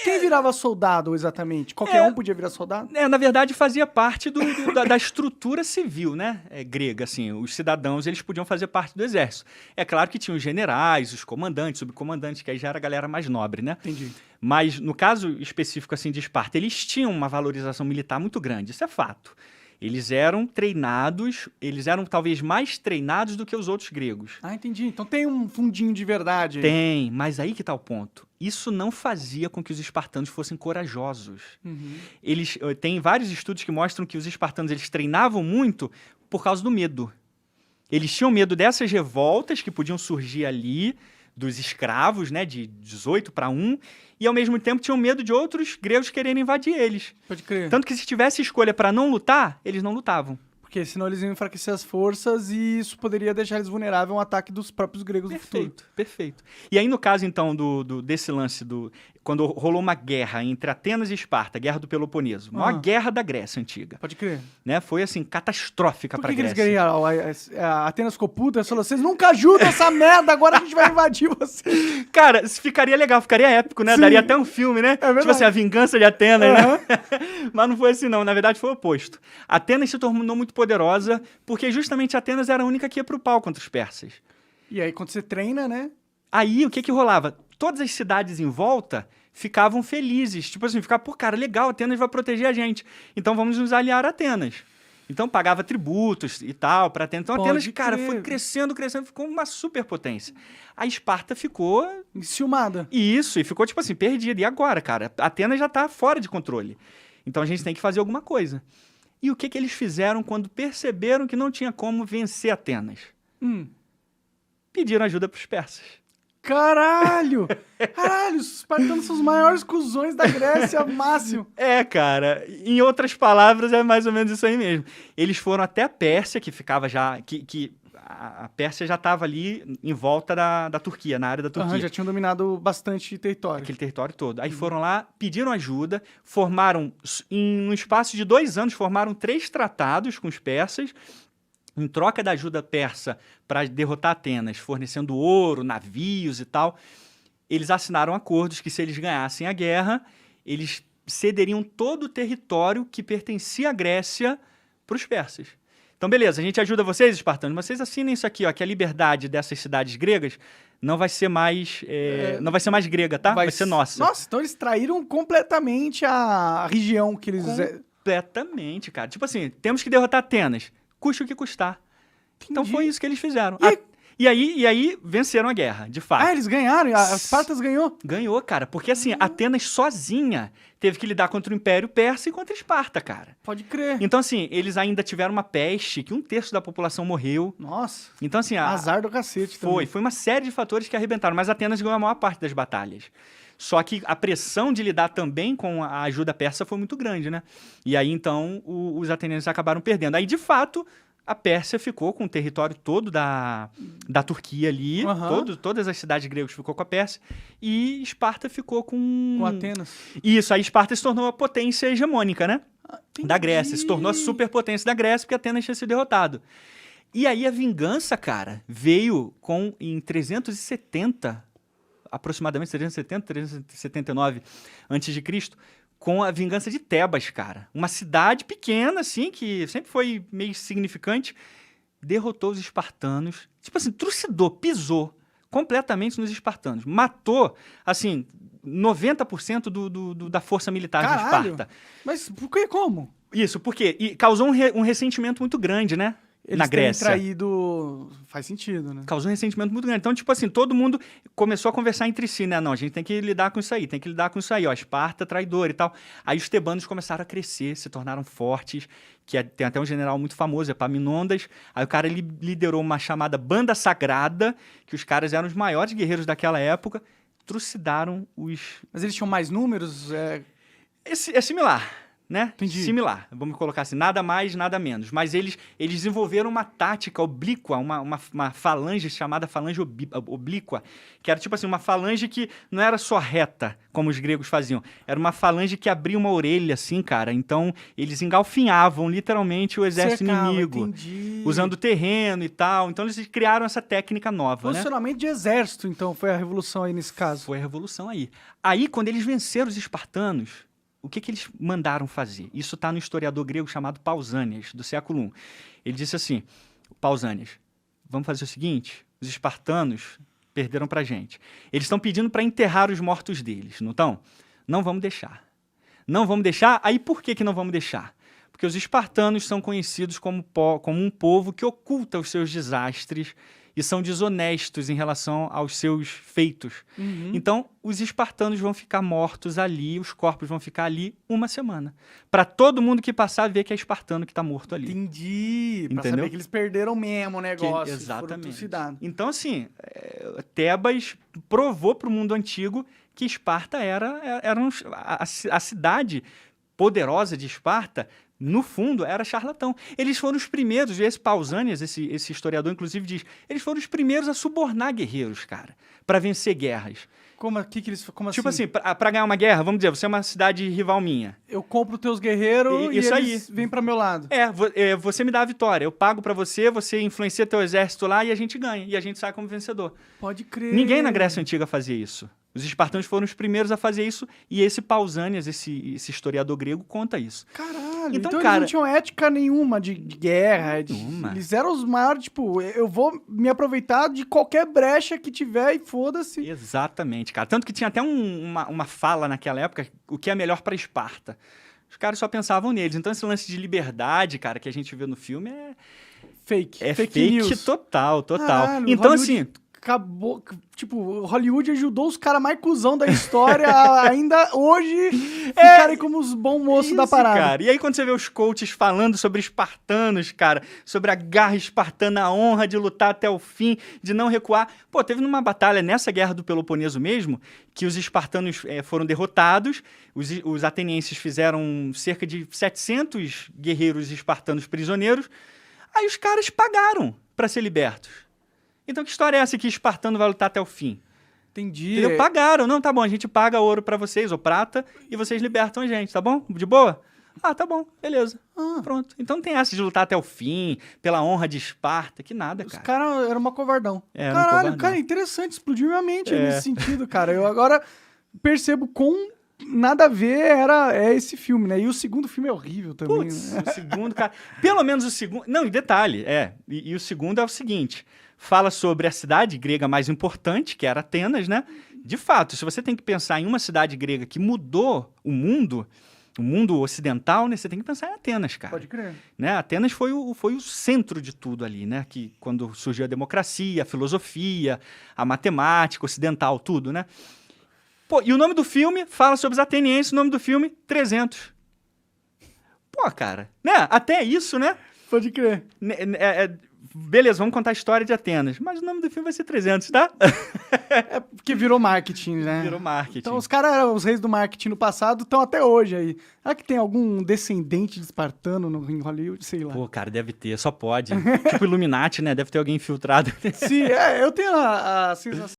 Quem virava soldado, exatamente? Qualquer um podia virar soldado? Na verdade, fazia parte da estrutura civil, né? Grega, assim. Os cidadãos, eles podiam fazer parte do exército. É claro que tinham os generais, os comandantes, subcomandantes, que aí já era a galera mais nobre, né? Entendi. Mas, no caso específico, assim, de Esparta, eles tinham uma valorização militar muito grande. Isso é fato. Eles eram treinados, eles eram talvez mais treinados do que os outros gregos. Ah, entendi. Então tem um fundinho de verdade aí. Tem, mas aí que tá o ponto. Isso não fazia com que os espartanos fossem corajosos. Tem vários estudos que mostram que os espartanos eles treinavam muito por causa do medo. Eles tinham medo dessas revoltas que podiam surgir ali, dos escravos, né, de 18 para 1, e ao mesmo tempo tinham medo de outros gregos quererem invadir eles. Pode crer. Tanto que se tivesse escolha para não lutar, eles não lutavam. Porque senão eles iam enfraquecer as forças e isso poderia deixar eles vulneráveis a um ataque dos próprios gregos no futuro. Perfeito, perfeito. E aí, no caso, então, desse lance quando rolou uma guerra entre Atenas e Esparta, a Guerra do Peloponeso, a maior guerra da Grécia Antiga. Pode crer. Né? Foi, assim, catastrófica pra Por que Grécia. eles ganharam? A Atenas ficou puta e falou, vocês nunca ajudam essa merda, agora a gente vai invadir vocês. Cara, ficaria legal, ficaria épico, né? Sim. Daria até um filme, né? É verdade. Tipo assim, a vingança de Atenas, né? Mas não foi assim, não. Na verdade, foi o oposto. Atenas se tornou muito poderosa porque justamente Atenas era a única que ia pro pau contra os persas. E aí, quando você treina, né? Aí, o que rolava? Todas as cidades em volta ficavam felizes. Tipo assim, pô, cara, legal, Atenas vai proteger a gente. Então, vamos nos aliar a Atenas. Então, pagava tributos e tal pra Atenas. Então, Atenas, cara, foi crescendo, ficou uma superpotência. A Esparta ficou... enciumada. Isso, e ficou, tipo assim, perdida. E agora, cara? Atenas já tá fora de controle. Então, a gente tem que fazer alguma coisa. E o que eles fizeram quando perceberam que não tinha como vencer Atenas? Pediram ajuda pros persas. Caralho! Caralho, os espartanos são os maiores cuzões da Grécia, máximo. Cara. Em outras palavras, é mais ou menos isso aí mesmo. Eles foram até a Pérsia, que ficava já... A Pérsia já estava ali em volta da Turquia, na área da Turquia. Já tinham dominado bastante território. Aquele território todo. Aí foram lá, pediram ajuda, formaram, no espaço de 2 anos, formaram 3 tratados com os persas, em troca da ajuda persa para derrotar Atenas, fornecendo ouro, navios e tal. Eles assinaram acordos que, se eles ganhassem a guerra, eles cederiam todo o território que pertencia à Grécia para os persas. Então, beleza, a gente ajuda vocês, espartanos, mas vocês assinem isso aqui, ó, que a liberdade dessas cidades gregas não vai ser mais, não vai ser mais grega, tá? Vai ser nossa. Nossa, então eles traíram completamente a região que eles... Completamente, cara. Tipo assim, temos que derrotar Atenas, custe o que custar. Entendi. Então foi isso que eles fizeram. E aí venceram a guerra, de fato. Eles ganharam? A Esparta ganhou? Ganhou, cara. Porque assim, Atenas sozinha teve que lidar contra o Império Persa e contra a Esparta, cara. Pode crer. Então assim, eles ainda tiveram uma peste, que 1/3 da população morreu. Nossa. Então assim... azar do cacete também. Foi uma série de fatores que arrebentaram, mas Atenas ganhou a maior parte das batalhas. Só que a pressão de lidar também com a ajuda persa foi muito grande, né? E aí, então, os atenienses acabaram perdendo. Aí, de fato... A Pérsia ficou com o território todo da Turquia ali, todas as cidades gregas ficou com a Pérsia, e Esparta ficou com Atenas. Isso, aí Esparta se tornou a potência hegemônica, né? Da Grécia, se tornou a superpotência da Grécia, porque Atenas tinha sido derrotado. E aí a vingança, cara, veio em 370, aproximadamente 370, 379 a.C., com a vingança de Tebas, cara. Uma cidade pequena, assim, que sempre foi meio significante, derrotou os espartanos. Tipo assim, trucidou, pisou completamente nos espartanos. Matou, assim, 90% da força militar de Esparta. Mas por que, como? Isso, porque causou um ressentimento muito grande, né? Na Grécia. Traído... Faz sentido, né? Causou um ressentimento muito grande. Então, tipo assim, todo mundo começou a conversar entre si, né? Não, a gente tem que lidar com isso aí, ó, Esparta, traidor e tal. Aí os tebanos começaram a crescer, se tornaram fortes, tem até um general muito famoso, Epaminondas. Aí o cara liderou uma chamada Banda Sagrada, que os caras eram os maiores guerreiros daquela época, trucidaram os... Mas eles tinham mais números? É similar. né? Entendi. Similar, vamos colocar assim, nada mais, nada menos. Mas eles desenvolveram uma tática oblíqua, uma falange chamada falange oblíqua, que era tipo assim, uma falange que não era só reta, como os gregos faziam. Era uma falange que abria uma orelha, assim, cara. Então, eles engalfinhavam literalmente o exército Cercava, inimigo, entendi. usando terreno e tal. Então, eles criaram essa técnica nova, né? Posicionamento de exército, então, foi a revolução aí nesse caso. Foi a revolução aí. Aí, quando eles venceram os espartanos, o que eles mandaram fazer? Isso está no historiador grego chamado Pausanias, do século I. Ele disse assim, Pausanias, vamos fazer o seguinte, os espartanos perderam pra gente. Eles estão pedindo para enterrar os mortos deles, não estão? Não vamos deixar. Não vamos deixar? Aí por que não vamos deixar? Porque os espartanos são conhecidos como um povo que oculta os seus desastres e são desonestos em relação aos seus feitos. Então, os espartanos vão ficar mortos ali, os corpos vão ficar ali uma semana. Para todo mundo que passar, ver que é espartano que está morto ali. Entendi. Pra Entendeu? saber que eles perderam mesmo o negócio. Exatamente. Trucidado. Então, assim, Tebas provou para o mundo antigo que Esparta era a cidade poderosa de Esparta. No fundo, era charlatão. Eles foram os primeiros, e esse Pausanias, esse historiador, inclusive, diz, eles foram os primeiros a subornar guerreiros, cara, para vencer guerras. Como Tipo assim? assim, pra ganhar uma guerra, vamos dizer, você é uma cidade rival minha. Eu compro teus guerreiros e Isso eles vêm pra meu lado. Você me dá a vitória, eu pago pra você, você influencia teu exército lá e a gente ganha, e a gente sai como vencedor. Pode crer. Ninguém na Grécia Antiga fazia isso. Os espartanos foram os primeiros a fazer isso, e esse Pausanias, esse historiador grego, conta isso. Caralho, Então, eles cara, não tinham ética nenhuma de guerra. Nenhuma. Eles eram os maiores, tipo, eu vou me aproveitar de qualquer brecha que tiver e foda-se. Exatamente, cara. Tanto que tinha até uma fala naquela época, o que é melhor pra Esparta. Os caras só pensavam neles. Então esse lance de liberdade, cara, que a gente vê no filme é fake news. total. Caralho, Então Hollywood assim, acabou, tipo, Hollywood ajudou os caras mais cuzão da história a ainda hoje ficarem como os bons moços da isso, parada. cara. E aí quando você vê os coaches falando sobre espartanos, cara, sobre a garra espartana, a honra de lutar até o fim, de não recuar. Pô, teve numa batalha nessa guerra do Peloponeso mesmo, que os espartanos foram derrotados, os atenienses fizeram cerca de 700 guerreiros espartanos prisioneiros, aí os caras pagaram para ser libertos. Então, que história é essa que espartano vai lutar até o fim? Entendi. Entendeu? Pagaram. Não, tá bom, a gente paga ouro pra vocês, ou prata, e vocês libertam a gente, tá bom? De boa? Ah, tá bom, beleza. Pronto. Então não tem essa de lutar até o fim, pela honra de Esparta, que nada, Os cara. caras eram uma covardão. Era um Caralho, covardão. cara, interessante, explodiu minha mente nesse sentido, cara. Eu agora percebo com nada a ver é esse filme, né? E o segundo filme é horrível também. Putz, Né? o segundo, cara. Pelo menos o segundo. Não, e detalhe, E o segundo é o seguinte: fala sobre a cidade grega mais importante, que era Atenas, né? De fato, se você tem que pensar em uma cidade grega que mudou o mundo ocidental, né? Você tem que pensar em Atenas, cara. Pode crer. Né? Atenas foi o centro de tudo ali, né? Que quando surgiu a democracia, a filosofia, a matemática ocidental, tudo, né? Pô, e o nome do filme fala sobre os atenienses, o nome do filme, 300. Pô, cara, né? Até isso, né? Pode crer. Beleza, vamos contar a história de Atenas, mas o nome do filme vai ser 300, tá? É porque virou marketing, né? Virou marketing. Então os caras eram os reis do marketing no passado, estão até hoje aí. Será que tem algum descendente de espartano em Hollywood? Sei lá. Pô, cara, deve ter, só pode. Tipo Illuminati, né? Deve ter alguém infiltrado. Sim, eu tenho a sensação